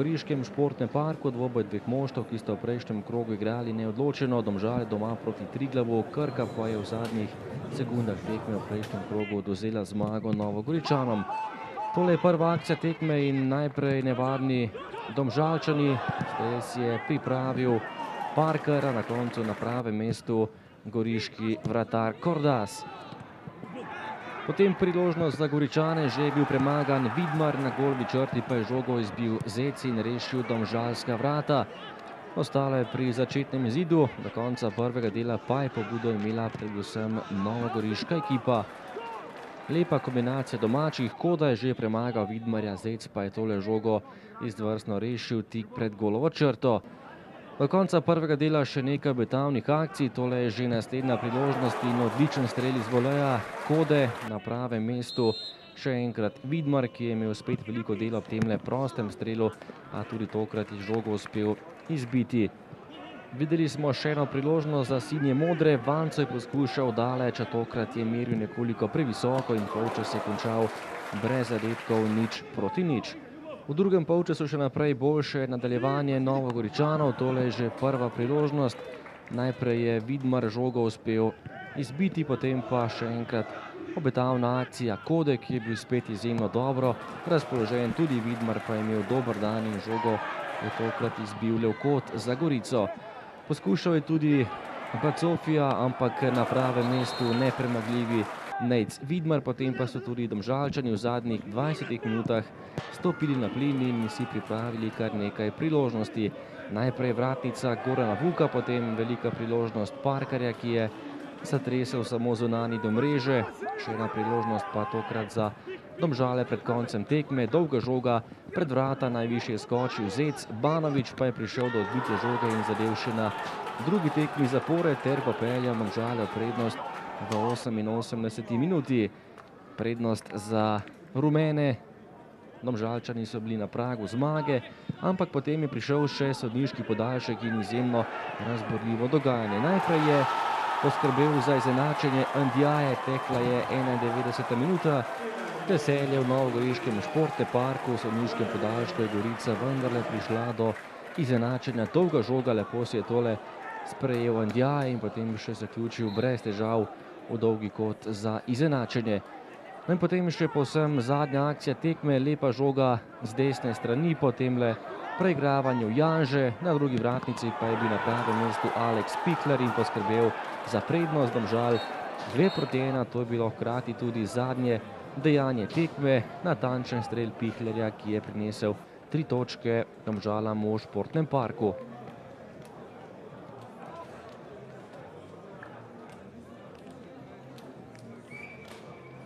novogoriškem športnem parku dvoboj dveh moštev, ki sta v prejšnjem krogu igrali neodločeno. Domžale doma proti Triglavu, Krka pa je v zadnjih sekundah tekme v prejšnjem krogu odvzela zmago Novogoričanom. Tole je prva akcija tekme in najprej nevarni Domžalčani. Stres je pripravil Parkera, na koncu na pravem mestu goriški vratar Kordas. Potem priložnost za Goričane, že je bil premagan Vidmar, na golni črti pa je žogo izbil Zec in rešil domžalska vrata. Ostalo je pri začetnem izidu, do konca prvega dela pa je pobudo imela predvsem novogoriška ekipa. Lepa kombinacija domačih, Koda je že premagal Vidmarja, Zec pa je tole žogo izvrstno rešil tik pred golovo črto. Do konca prvega dela še nekaj obetavnih akcij, tole je že naslednja priložnost in odličen strel iz voleja Kode na pravem mestu. Še enkrat Vidmar, ki je imel spet veliko dela ob temle prostem strelu, a tudi tokrat je žogo uspel izbiti. Videli smo še eno priložnost za sinje modre, Vanco je poskušal daleč, a tokrat je meril nekoliko previsoko in polčas je končal brez zadetkov 0-0. V drugem polčasu še naprej boljše nadaljevanje Novogoričanov, tole je že prva priložnost. Najprej je Vidmar žogo uspel izbiti, potem pa še enkrat obetavna akcija Kode, ki je bil spet izjemno dobro razpoložen. Tudi Vidmar pa je imel dober dan in žogo je tokrat izbil le v kot za Gorico. Poskušal je tudi Bacofija, ampak na pravem mestu nepremagljivi Nejc Vidmar, potem pa so tudi Domžalčani v zadnjih 20 minutah stopili na plin in si pripravili kar nekaj priložnosti. Najprej vratnica Gorana Vuka, potem velika priložnost Parkerja, ki je zatresel samo zunanji do mreže. Še ena priložnost pa tokrat za Domžale pred koncem tekme. Dolga žoga pred vrata, najvišje skočil Zec, Banovič pa je prišel do odbitja žoge in zadev še na drugi tekmi zapored ter popeljal Domžale v prednost v 88. minuti. Prednost za rumene. Domžalčani so bili na pragu zmage, ampak potem je prišel še sodniški podaljšek in izjemno razburljivo dogajanje. Najprej je poskrbel za izenačenje Ndiaye, tekla je 91. minuta. Veselje v novogoriškem športnem parku, v sodniškem podaljšku je Gorica vendarle prišla do izenačenja. Dolga žoga, lepo si je tole sprejel Ndiaye in potem še zaključil brez težav v dolgi kot za izenačenje. In potem še povsem zadnja akcija tekme, lepa žoga z desne strani, potem le preigravanju Janže, na drugi vratnici pa je bil na pravem mestu Alex Pikler in poskrbel za prednost Domžal 2-1. To je bilo hkrati tudi zadnje dejanje tekme, natančen strel Piklerja, ki je prinesel 3 točke Domžalam v športnem parku.